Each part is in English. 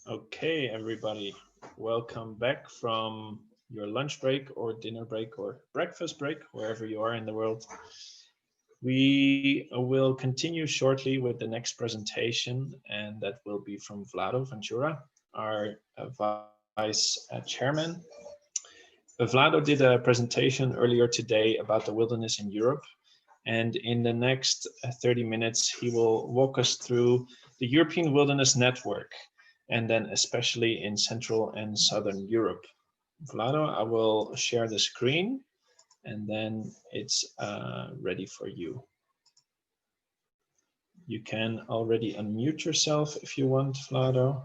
Okay, everybody, welcome back from your lunch break or dinner break or breakfast break, wherever you are in the world. We will continue shortly with the next presentation, and that will be from Vlado Vancura, our vice chairman. Vlado did a presentation earlier today about the wilderness in Europe, and in the next 30 minutes, he will walk us through the European Wilderness Network, and then especially in Central and Southern Europe. Vlado, I will share the screen, and then it's ready for you. You can already unmute yourself if you want, Vlado,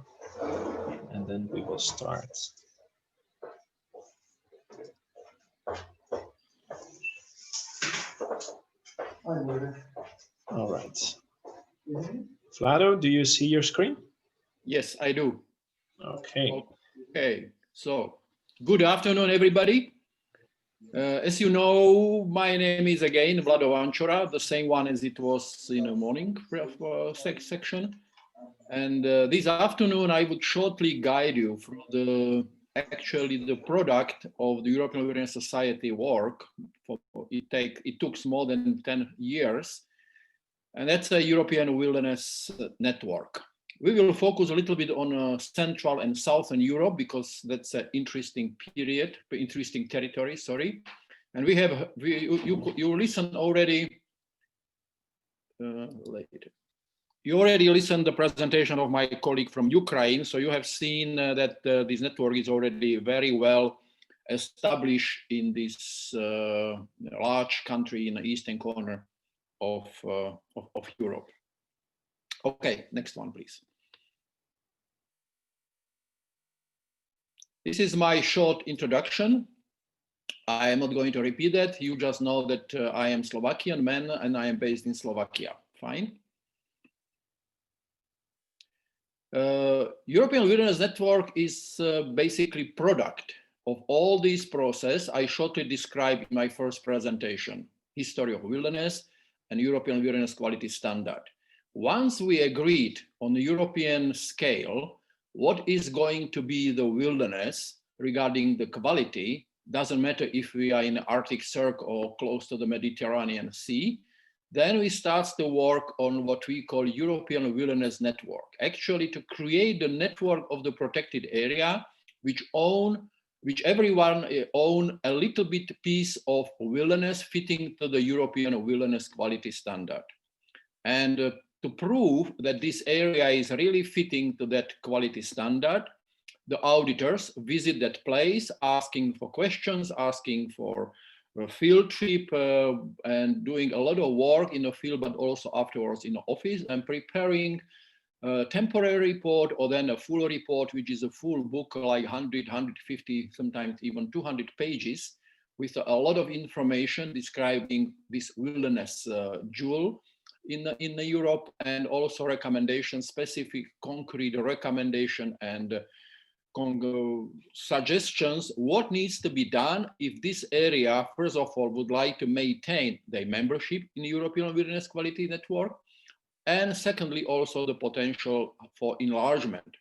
and then we will start. All right. Vlado, do you see your screen? Yes, I do. Okay. Okay, so good afternoon, everybody. As you know, my name is again Vlado Vancura, the same one as it was in the morning section. And this afternoon, I would shortly guide you through the product of the European Wilderness Society work. It took more than 10 years, and that's a European Wilderness Network. We will focus a little bit on Central and Southern Europe because that's an interesting territory, sorry. And you listened already later. You already listened to the presentation of my colleague from Ukraine, so you have seen that this network is already very well established in this large country in the eastern corner of Europe. Okay, next one, please. This is my short introduction. I am not going to repeat that. You just know that I am Slovakian man and I am based in Slovakia. Fine. European Wilderness Network is basically product of all this process I shortly described in my first presentation, history of wilderness and European Wilderness Quality Standard. Once we agreed on the European scale, what is going to be the wilderness regarding the quality, doesn't matter if we are in the Arctic Circle or close to the Mediterranean Sea, then we start to work on what we call European Wilderness Network, actually to create the network of the protected area, which everyone own a little bit piece of wilderness fitting to the European Wilderness Quality Standard. And to prove that this area is really fitting to that quality standard, the auditors visit that place, asking for questions, asking for a field trip, and doing a lot of work in the field, but also afterwards in the office, and preparing a temporary report or then a full report, which is a full book, like 100, 150, sometimes even 200 pages, with a lot of information describing this wilderness jewel in Europe, and also recommendations, specific concrete recommendation and suggestions what needs to be done if this area, first of all, would like to maintain their membership in the European Wilderness Quality Network, and secondly, also the potential for enlargement.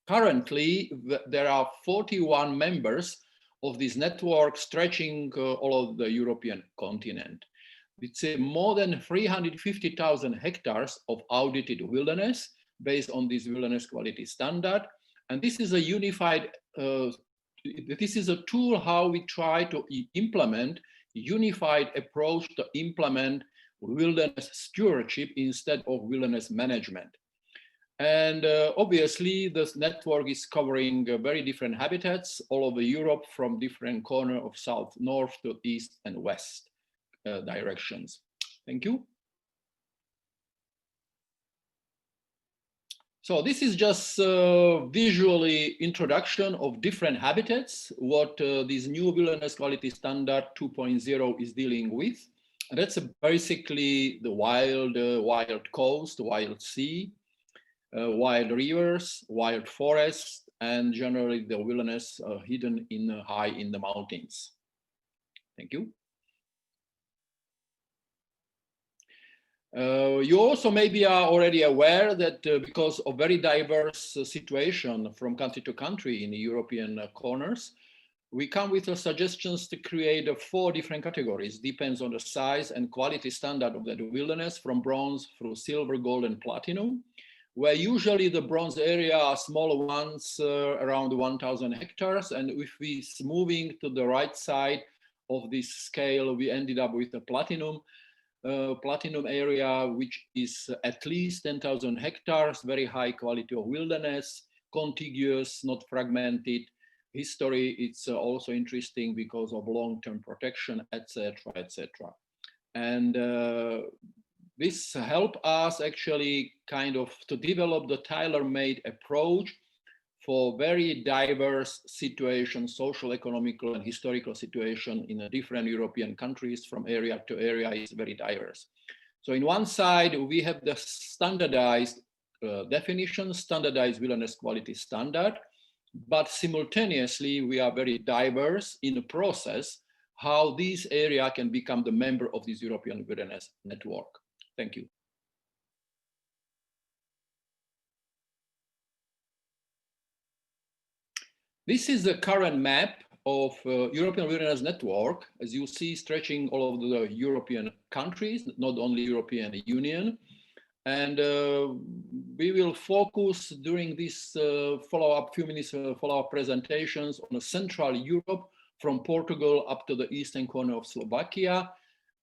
Currently, there are 41 members of this network stretching all of the European continent. It's more than 350,000 hectares of audited wilderness based on this wilderness quality standard. And this is a unified, this is a tool how we try to implement unified approach to implement wilderness stewardship instead of wilderness management. And obviously this network is covering very different habitats all over Europe from different corners of south, north to east and west directions. Thank you. So this is just visually introduction of different habitats, what this new wilderness quality standard 2.0 is dealing with. And that's basically the wild coast, wild sea, wild rivers, wild forests, and generally the wilderness hidden high in the mountains. Thank you. You also maybe are already aware that because of very diverse situation from country to country in the European corners, we come with suggestions to create 4 different categories, depends on the size and quality standard of the wilderness, from bronze through silver, gold, and platinum, where usually the bronze area are smaller ones, around 1,000 hectares. And if we moving to the right side of this scale, we ended up with a platinum area, which is at least 10,000 hectares, very high quality of wilderness, contiguous, not fragmented. History, it's also interesting because of long-term protection, etc., etc. And this helped us actually kind of to develop the tailor-made approach for very diverse situations, social, economical, and historical situation in different European countries. From area to area is very diverse. So in one side, we have the standardized definition, standardized wilderness quality standard, but simultaneously we are very diverse in the process how this area can become the member of this European Wilderness Network. Thank you. This is the current map of European Wilderness Network, as you see, stretching all over the European countries, not only European Union. And we will focus during this follow-up, few minutes follow-up presentations on Central Europe, from Portugal up to the eastern corner of Slovakia.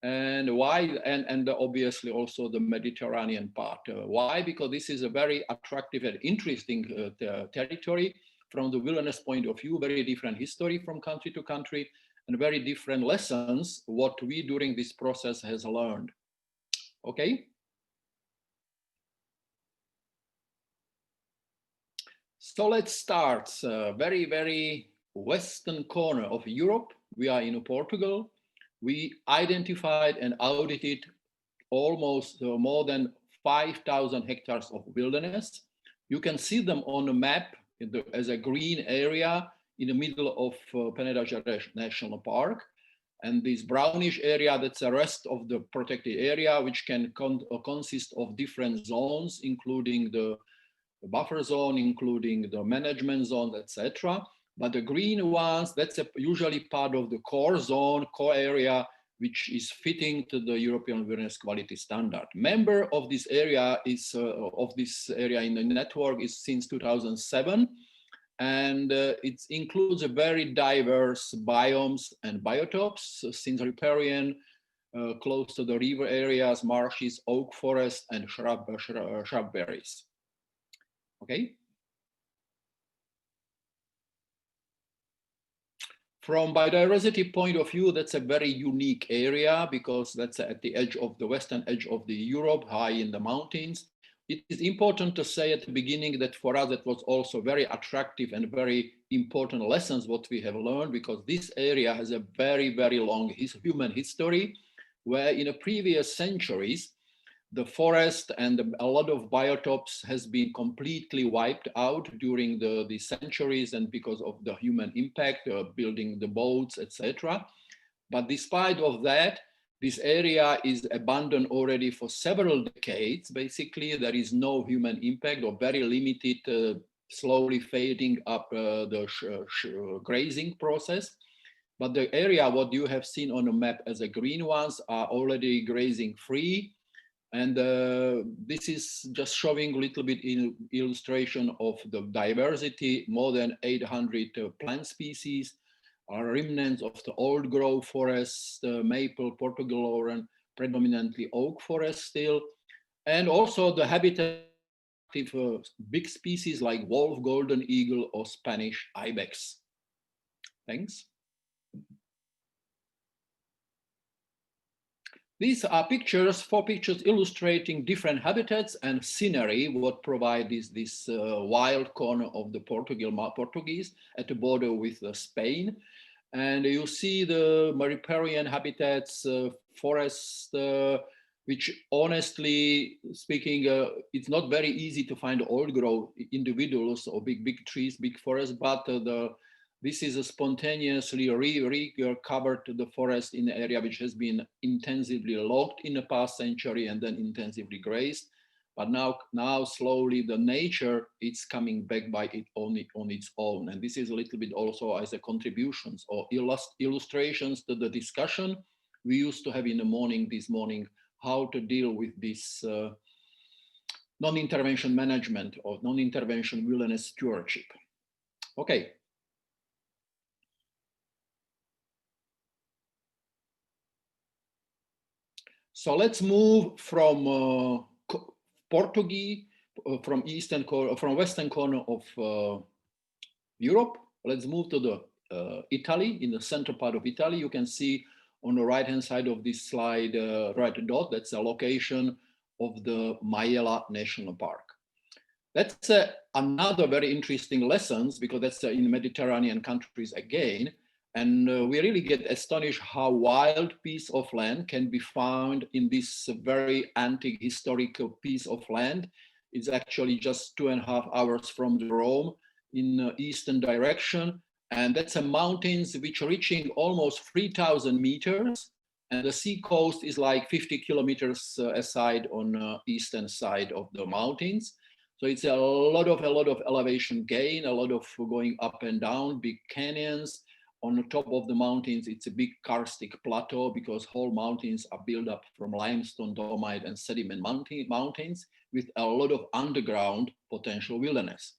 And why? And obviously also the Mediterranean part. Why? Because this is a very attractive and interesting territory from the wilderness point of view, very different history from country to country, and very different lessons what we during this process has learned. Okay. So let's start. Very, very western corner of Europe. We are in Portugal. We identified and audited almost more than 5,000 hectares of wilderness. You can see them on a map as a green area in the middle of Peneda-Gerês National Park. And this brownish area, that's the rest of the protected area, which can consist of different zones, including the buffer zone, including the management zone, etc. But the green ones, that's usually part of the core zone, core area, which is fitting to the European Wilderness Quality Standard. Member of this area is in the network is since 2007, and it includes a very diverse biomes and biotopes, since riparian, close to the river areas, marshes, oak forest, and shrubberries. Okay. From biodiversity point of view, that's a very unique area because that's at the edge of the western edge of the Europe, high in the mountains. It is important to say at the beginning that for us, it was also very attractive and very important lessons what we have learned, because this area has a very, very long human history, where in the previous centuries, the forest and a lot of biotopes has been completely wiped out during the centuries, and because of the human impact, building the boats, etc. But despite of that, this area is abandoned already for several decades. Basically, there is no human impact or very limited, slowly fading up the grazing process. But the area, what you have seen on the map as a green ones, are already grazing free. And this is just showing a little bit in illustration of the diversity, more than 800 plant species, are remnants of the old growth forest, maple, Portugal oran, predominantly oak forest still, and also the habitat of big species like wolf, golden eagle, or Spanish ibex. Thanks. These are pictures, 4 pictures illustrating different habitats and scenery, what provide this wild corner of the Portuguese at the border with Spain. And you see the riparian habitats, forests, which honestly speaking, it's not very easy to find old growth individuals or big trees, big forests, but the This is a spontaneously recovered the forest in the area which has been intensively logged in the past century and then intensively grazed. But now slowly the nature is coming back by it on its own. And this is a little bit also as a contributions or illustrations to the discussion we used to have in the morning this morning, how to deal with this non-intervention management or non-intervention wilderness stewardship. Okay. So let's move from Portuguese, from western corner of Europe. Let's move to the Italy, in the center part of Italy. You can see on the right-hand side of this slide, right dot, that's a location of the Majella National Park. That's another very interesting lessons, because that's in Mediterranean countries again. And we really get astonished how wild piece of land can be found in this very antique historical piece of land. It's actually just 2.5 hours from the Rome in eastern direction. And that's a mountains which are reaching almost 3,000 meters. And the sea coast is like 50 kilometers aside on eastern side of the mountains. So it's a lot of elevation gain, a lot of going up and down, big canyons. On the top of the mountains, it's a big karstic plateau, because whole mountains are built up from limestone, dolomite, and sediment mountains with a lot of underground potential wilderness.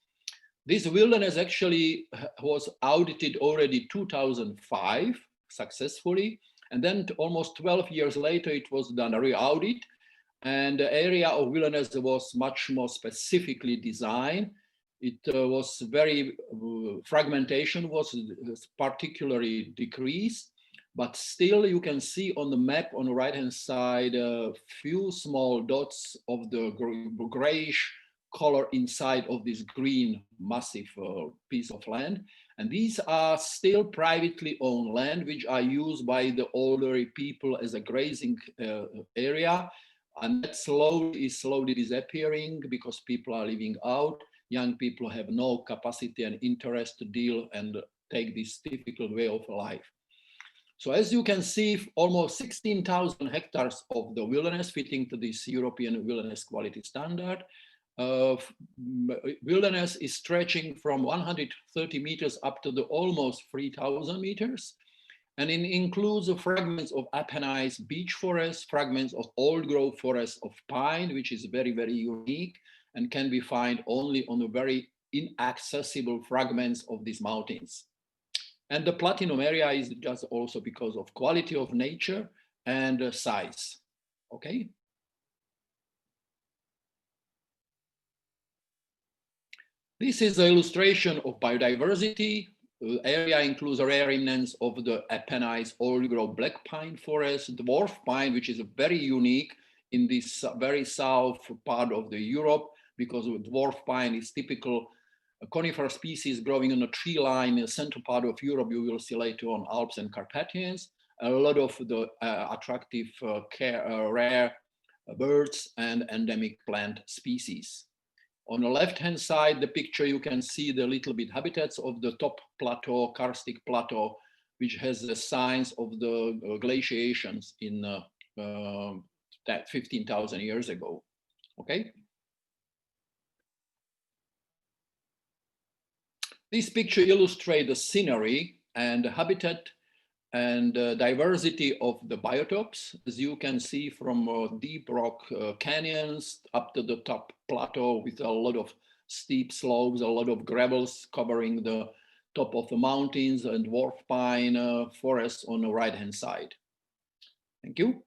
This wilderness actually was audited already 2005 successfully. And then almost 12 years later, it was done a re-audit. And the area of wilderness was much more specifically designed. It was very, fragmentation was particularly decreased, but still you can see on the map on the right-hand side, a few small dots of the grayish color inside of this green massive piece of land. And these are still privately owned land, which are used by the older people as a grazing area. And that is slowly disappearing because people are living out. Young people have no capacity and interest to deal and take this difficult way of life. So as you can see, almost 16,000 hectares of the wilderness fitting to this European wilderness quality standard. Wilderness is stretching from 130 meters up to the almost 3,000 meters. And it includes fragments of Apennine beech forest, fragments of old growth forest of pine, which is very, very unique and can be found only on the very inaccessible fragments of these mountains. And the platinum area is just also because of quality of nature and size, okay? This is an illustration of biodiversity. The area includes rare remnants of the Apennine old growth black pine forest, dwarf pine, which is very unique in this very south part of the Europe, because dwarf pine is typical conifer species growing on a tree line in the central part of Europe. You will see later on Alps and Carpathians. A lot of the attractive rare birds and endemic plant species. On the left-hand side, the picture, you can see the little bit habitats of the top plateau, karstic plateau, which has the signs of the glaciations in that 15,000 years ago, okay? This picture illustrates the scenery and the habitat and diversity of the biotopes. As you can see from deep rock canyons up to the top plateau with a lot of steep slopes, a lot of gravels covering the top of the mountains, and dwarf pine forests on the right-hand side. Thank you.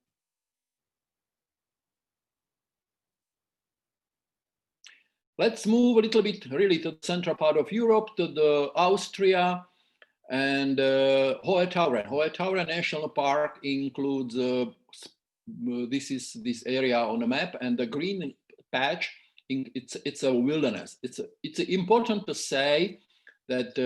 Let's move a little bit really to the central part of Europe, to the Austria and Hohe Tauern. Hohe Tauern National Park includes, this area on the map, and the green patch, it's a wilderness. It's important to say that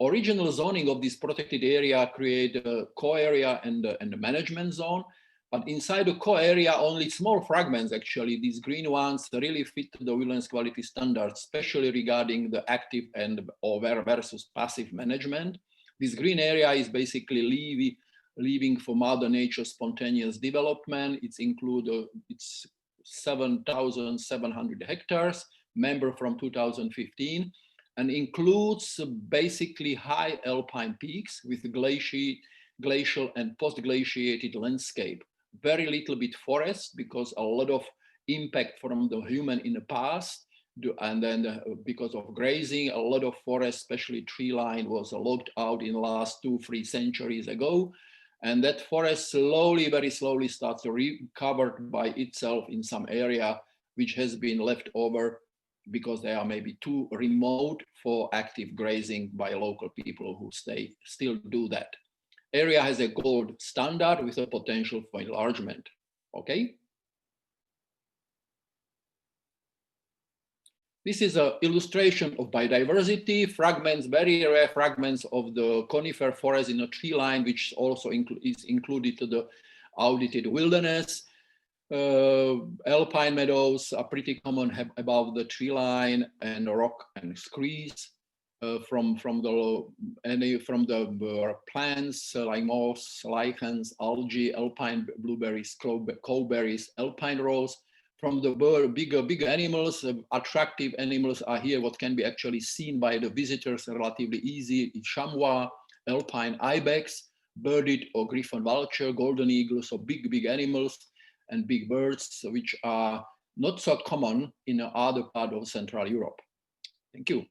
original zoning of this protected area create a core area and a management zone. But inside the core area, only small fragments, actually, these green ones really fit the wilderness quality standards, especially regarding the active and over versus passive management. This green area is basically leaving for Mother Nature spontaneous development. It's 7,700 hectares, member from 2015, and includes basically high alpine peaks with glacial and post-glaciated landscape. Very little bit forest because a lot of impact from the human in the past, and then because of grazing, a lot of forest, especially tree line, was logged out in the last 2-3 centuries ago. And that forest slowly, very slowly starts to recover by itself in some area, which has been left over because they are maybe too remote for active grazing by local people who still do that. Area has a gold standard with a potential for enlargement, okay? This is an illustration of biodiversity, fragments, very rare fragments of the conifer forest in a tree line, which also is included to the audited wilderness. Alpine meadows are pretty common above the tree line, and rock and screes from the plants like moss, lichens, algae, alpine blueberries, cowberries, alpine rose. From the bigger animals, attractive animals are here, what can be actually seen by the visitors relatively easy. It's chamois, alpine ibex, birded or griffon vulture, golden eagle, so big animals and big birds, which are not so common in other part of Central Europe. Thank you.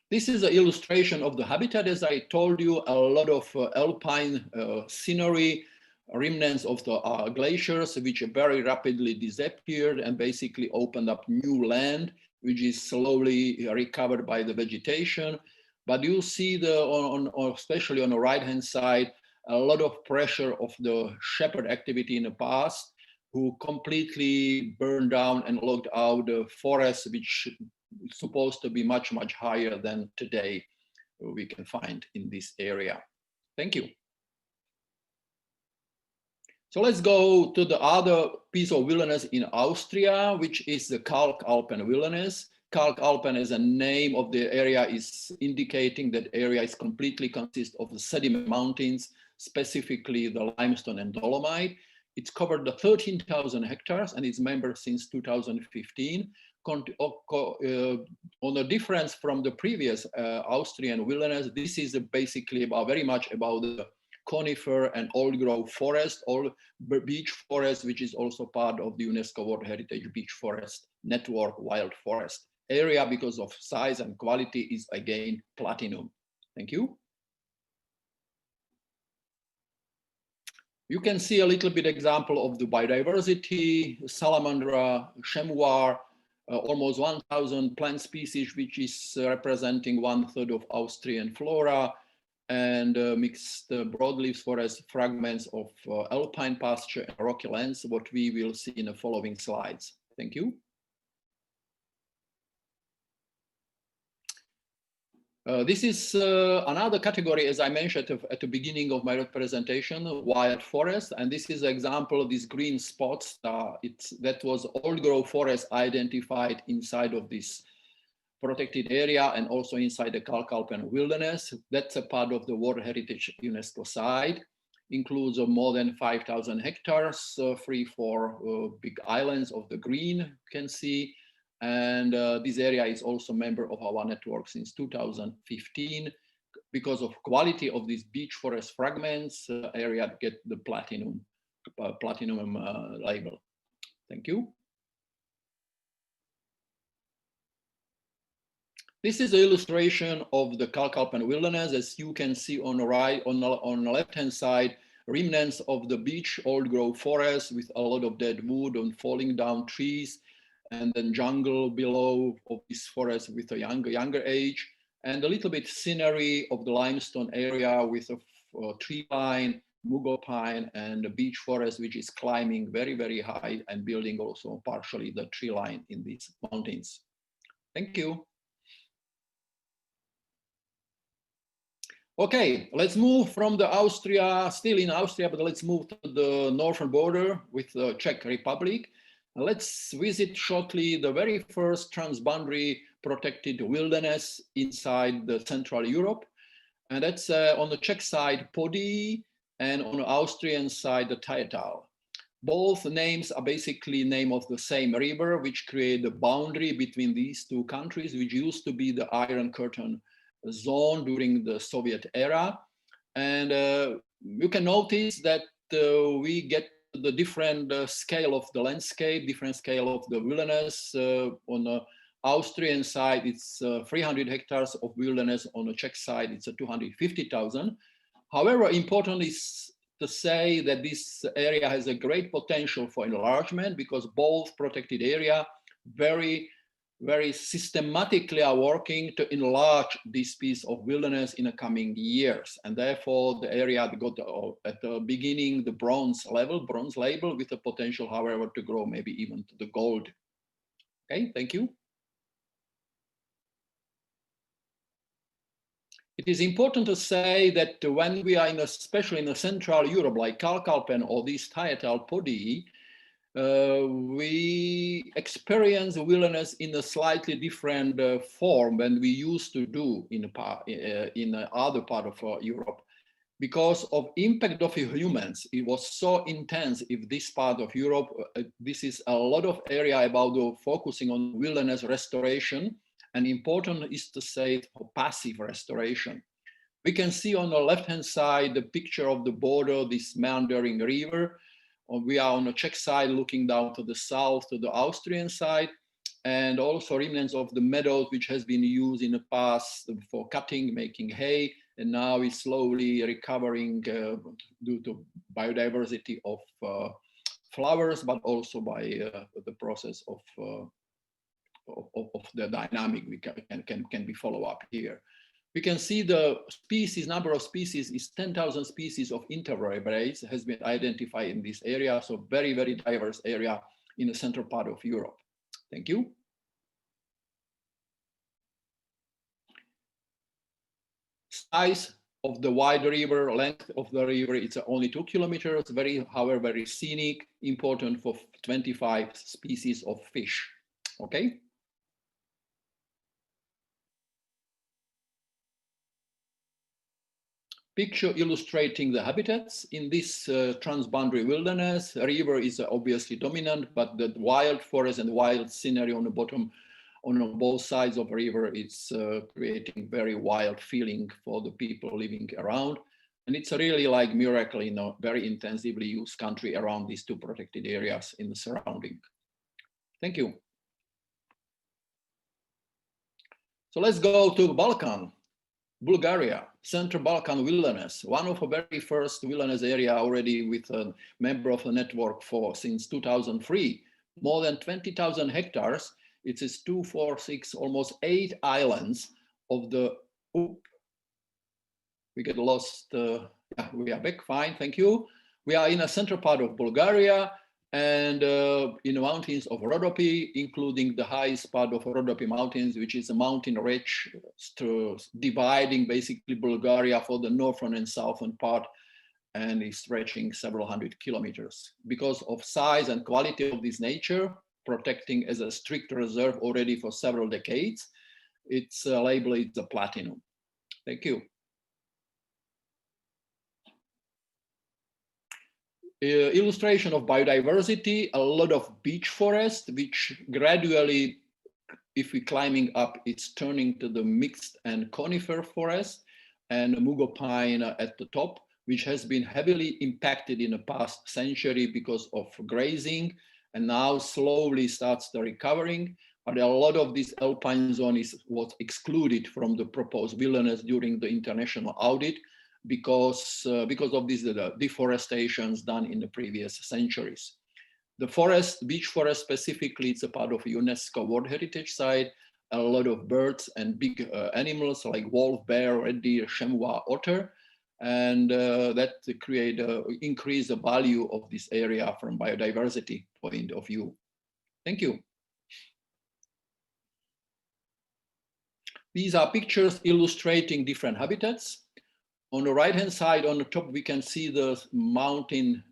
This is an illustration of the habitat. As I told you, a lot of alpine scenery, remnants of the glaciers, which very rapidly disappeared and basically opened up new land, which is slowly recovered by the vegetation. But you see especially on the right-hand side, a lot of pressure of the shepherd activity in the past, who completely burned down and logged out the forests, which is supposed to be much higher than today we can find in this area. Thank you. So let's go to the other piece of wilderness in Austria, which is the Kalkalpen wilderness. Kalkalpen as a name of the area is indicating that area is completely consists of the sediment mountains, specifically the limestone and dolomite. It's covered the 13,000 hectares and is member since 2015. On a difference from the previous Austrian wilderness, this is basically very much about the conifer and old growth forest, all beech forest, which is also part of the UNESCO World Heritage Beech Forest Network wild forest area. Because of size and quality is again platinum. Thank you. You can see a little bit example of the biodiversity, salamandra, chamois, almost 1,000 plant species, which is representing 1/3 of Austrian flora, and mixed broadleaf forest fragments of alpine pasture and rocky lands, what we will see in the following slides. Thank you. This is another category, as I mentioned at the beginning of my presentation, wild forest. And this is an example of these green spots. That was old growth forest identified inside of this protected area and also inside the Kalkalpen wilderness. That's a part of the World Heritage UNESCO site. Includes more than 5,000 hectares, 3-4 big islands of the green, you can see. And this area is also a member of our network since 2015. Because of quality of these beech forest fragments, area get the platinum label. Thank you. This is an illustration of the Kalkalpen wilderness. As you can see on the right, on the left-hand side, remnants of the beech old growth forest with a lot of dead wood and falling down trees, and then jungle below of this forest with a younger age, and a little bit scenery of the limestone area with a tree pine, mugo pine, and a beech forest, which is climbing very high and building also partially the tree line in these mountains. Thank you. Okay, let's move from the Austria, still in Austria, but let's move to the northern border with the Czech Republic. Let's visit shortly the very first transboundary protected wilderness inside the Central Europe. And that's on the Czech side, Podyji, and on the Austrian side, the Thayatal. Both names are basically name of the same river, which create the boundary between these two countries, which used to be the Iron Curtain zone during the Soviet era. And you can notice that we get the different scale of the landscape, different scale of the wilderness. On the Austrian side, it's 300 hectares of wilderness. On the Czech side, it's 250,000. However, important is to say that this area has a great potential for enlargement because both protected area very systematically are working to enlarge this piece of wilderness in the coming years. And therefore the area got at the beginning, the bronze label with the potential, however, to grow maybe even to the gold. Okay, thank you. It is important to say that when we are especially in the Central Europe, like Kalkalpen or this Thayatal Podyji, we experience wilderness in a slightly different form than we used to do in other part of Europe. Because of impact of humans, it was so intense in this part of Europe. This is a lot of area about focusing on wilderness restoration, and important is to say for passive restoration. We can see on the left-hand side the picture of the border, this meandering river. We are on the Czech side looking down to the south, to the Austrian side, and also remnants of the meadows which has been used in the past for cutting, making hay, and now is slowly recovering due to biodiversity of flowers, but also by the process of the dynamic we can be follow up here. We can see the species, number of species is 10,000 species of invertebrates has been identified in this area. So very, very diverse area in the central part of Europe. Thank you. Size of the wide river, length of the river, it's only 2 kilometers, however, very scenic, important for 25 species of fish. Okay. Picture illustrating the habitats in this transboundary wilderness. A river is obviously dominant, but the wild forest and wild scenery on the bottom, on both sides of the river, it's creating very wild feeling for the people living around. And it's really like miracle in a very intensively used country around these two protected areas in the surrounding. Thank you. So let's go to Balkan. Bulgaria, Central Balkan Wilderness, one of the very first wilderness area already with a member of the network for since 2003, more than 20,000 hectares. It is 2, 4, 6, almost 8 islands of the, we get lost, yeah, we are back, fine, thank you. We are in a central part of Bulgaria and in the mountains of Rhodope, including the highest part of Rhodope Mountains, which is a mountain ridge dividing basically Bulgaria for the northern and southern part, and is stretching several hundred kilometers. Because of size and quality of this nature, protecting as a strict reserve already for several decades, its label is a platinum. Thank you. Illustration of biodiversity, a lot of beech forest, which gradually, if we're climbing up, it's turning to the mixed and conifer forest, and mugo pine at the top, which has been heavily impacted in the past century because of grazing, and now slowly starts the recovering. But a lot of this alpine zone was excluded from the proposed wilderness during the international audit, because of these deforestations done in the previous centuries. The forest, beech forest specifically, it's a part of UNESCO World Heritage Site. A lot of birds and big animals like wolf, bear, red deer, chamois, otter, and that increase the value of this area from biodiversity point of view. Thank you. These are pictures illustrating different habitats. On the right-hand side, on the top, we can see the mountain,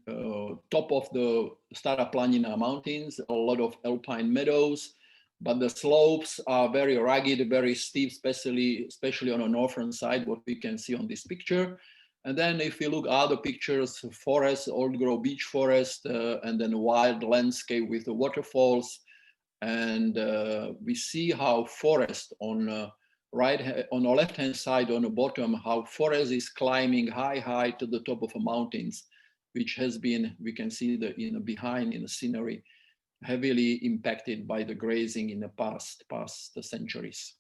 top of the Stara Planina mountains, a lot of alpine meadows, but the slopes are very rugged, very steep, especially on the northern side, what we can see on this picture. And then if you look at other pictures, forest, old growth beech forest, and then wild landscape with the waterfalls. And we see how forest on the left-hand side on the bottom, how forest is climbing high to the top of the mountains, which has been, we can see behind in the scenery, heavily impacted by the grazing in the past centuries.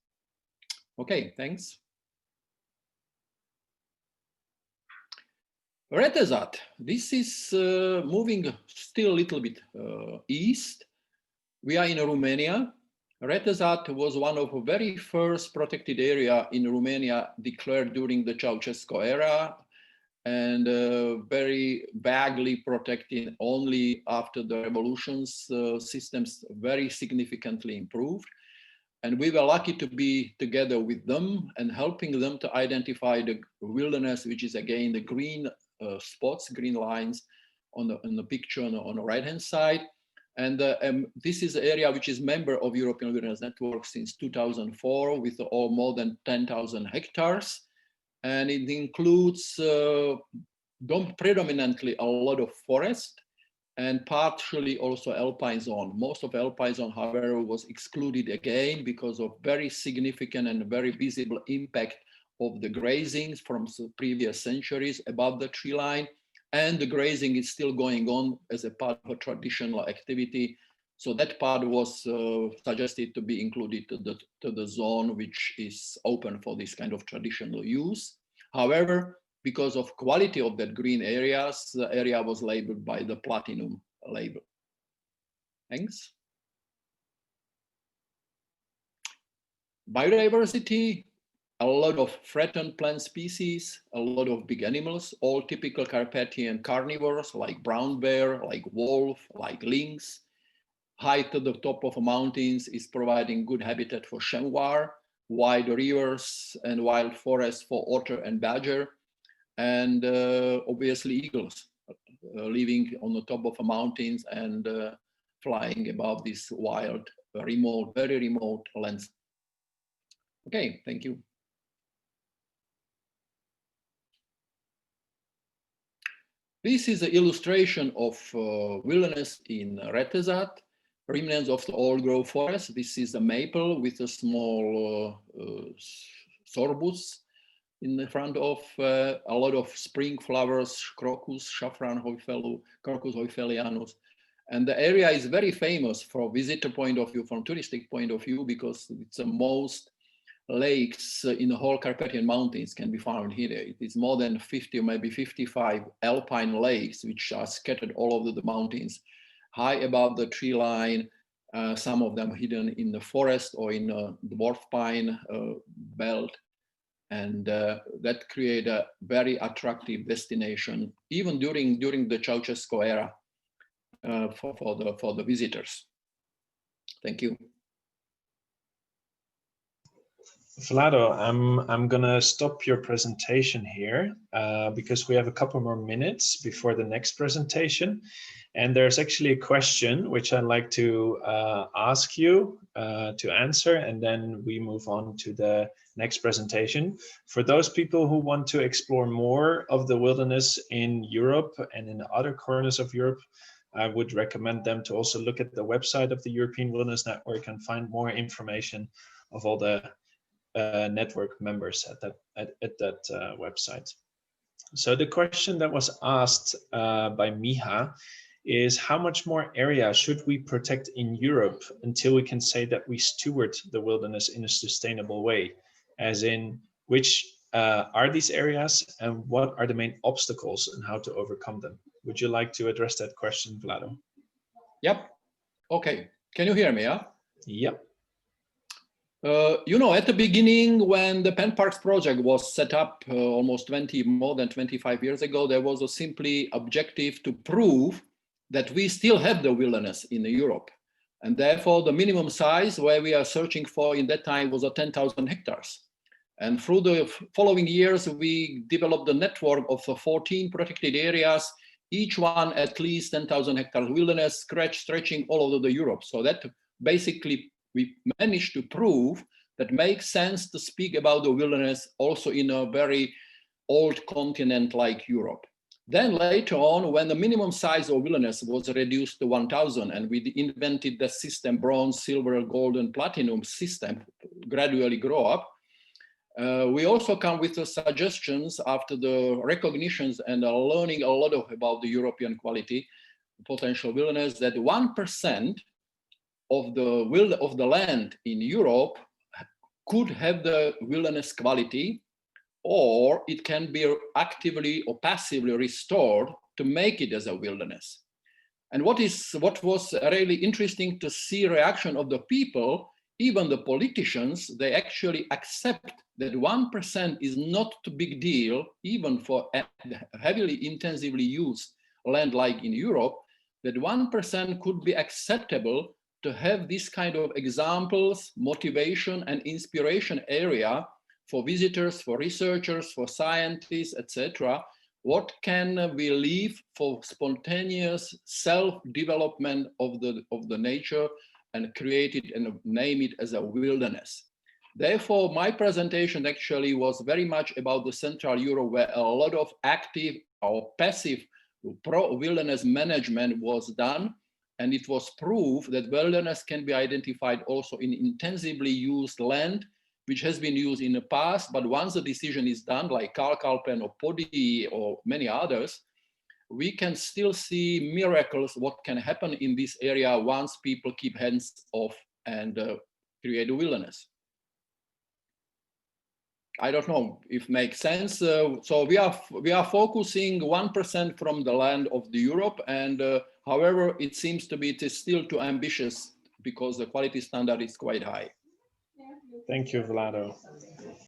Okay, thanks. Retezat, this is moving still a little bit east. We are in Romania. Retezat was one of the very first protected area in Romania declared during the Ceausescu era, and very vaguely protected. Only after the revolutions, systems very significantly improved. And we were lucky to be together with them and helping them to identify the wilderness, which is again the green spots, green lines on the picture on the right-hand side. And this is the area which is member of European Wilderness Network since 2004 with more than 10,000 hectares. And it includes predominantly a lot of forest and partially also alpine zone. Most of alpine zone, however, was excluded again because of very significant and very visible impact of the grazing from previous centuries above the tree line. And the grazing is still going on as a part of a traditional activity. So that part was suggested to be included to the zone which is open for this kind of traditional use. However, because of quality of that green areas, the area was labeled by the platinum label. Thanks. Biodiversity, a lot of threatened plant species, a lot of big animals, all typical Carpathian carnivores like brown bear, like wolf, like lynx. High to the top of mountains is providing good habitat for chamois, wide rivers and wild forests for otter and badger, and obviously eagles living on the top of the mountains and flying above these wild, remote, very remote lands. Okay, thank you. This is an illustration of wilderness in Retezat, remnants of the old growth forest. This is a maple with a small sorbus in the front of a lot of spring flowers, crocus, saffron, crocus hoyfelianus. And the area is very famous from visitor point of view, from touristic point of view, because it's the most lakes in the whole Carpathian Mountains can be found here. It is more than 50 or maybe 55 alpine lakes, which are scattered all over the mountains, high above the tree line, some of them hidden in the forest or in the dwarf pine belt. And that create a very attractive destination, even during the Ceausescu era for the visitors. Thank you. Vlado, I'm gonna stop your presentation here because we have a couple more minutes before the next presentation. And there's actually a question which I'd like to ask you to answer, and then we move on to the next presentation. For those people who want to explore more of the wilderness in Europe and in other corners of Europe, I would recommend them to also look at the website of the European Wilderness Network and find more information of all the network members at that website. So the question that was asked by Miha is, how much more area should we protect in Europe until we can say that we steward the wilderness in a sustainable way? As in, which are these areas and what are the main obstacles and how to overcome them? Would you like to address that question, Vlado? Yep. Okay. Can you hear me? Yeah. Yep. You know, at the beginning, when the Pen Parks project was set up almost more than 25 years ago, there was a simply objective to prove that we still have the wilderness in Europe. And therefore, the minimum size where we are searching for in that time was 10,000 hectares. And through the following years, we developed a network of 14 protected areas, each one at least 10,000 hectares wilderness, stretching all over Europe. So that basically we managed to prove that makes sense to speak about the wilderness also in a very old continent like Europe. Then later on, when the minimum size of wilderness was reduced to 1,000 and we invented the system bronze, silver, gold, and platinum system, gradually grow up, we also come with the suggestions after the recognitions and learning a lot about the European quality potential wilderness that 1% of the land in Europe could have the wilderness quality, or it can be actively or passively restored to make it as a wilderness. And what was really interesting to see reaction of the people, even the politicians, they actually accept that 1% is not a big deal, even for heavily intensively used land like in Europe, that 1% could be acceptable to have this kind of examples, motivation and inspiration area for visitors, for researchers, for scientists, etc. What can we leave for spontaneous self-development of the nature and create it and name it as a wilderness? Therefore, my presentation actually was very much about the Central Europe, where a lot of active or passive wilderness management was done. And it was proved that wilderness can be identified also in intensively used land, which has been used in the past. But once the decision is done, like Kalkalpen or Podyji or many others, we can still see miracles what can happen in this area once people keep hands off and create a wilderness. I don't know if it makes sense. So we are focusing 1% from the land of the Europe, and however, it seems to be it is still too ambitious because the quality standard is quite high. Thank you, Vlado.